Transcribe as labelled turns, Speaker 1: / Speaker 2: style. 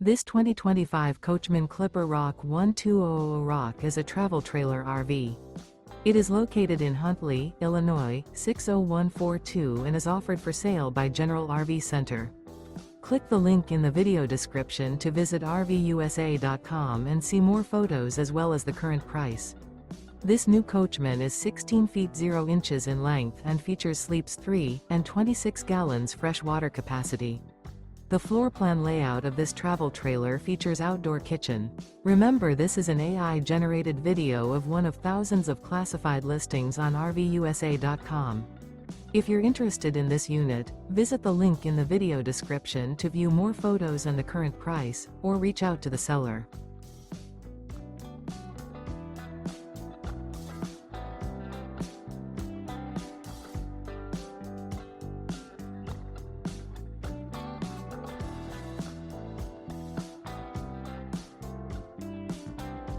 Speaker 1: This 2025 Coachmen Clipper ROK 1200 ROK is a travel trailer RV. It is located in Huntley, Illinois, 60142 and is offered for sale by General RV Center. Click the link in the video description to visit RVUSA.com and see more photos as well as the current price. This new Coachmen is 16 feet 0 inches in length and features sleeps 3 and 26 gallons fresh water capacity. The floor plan layout of this travel trailer features outdoor kitchen. Remember, this is an AI-generated video of one of thousands of classified listings on RVUSA.com. If you're interested in this unit, visit the link in the video description to view more photos and the current price, or reach out to the seller.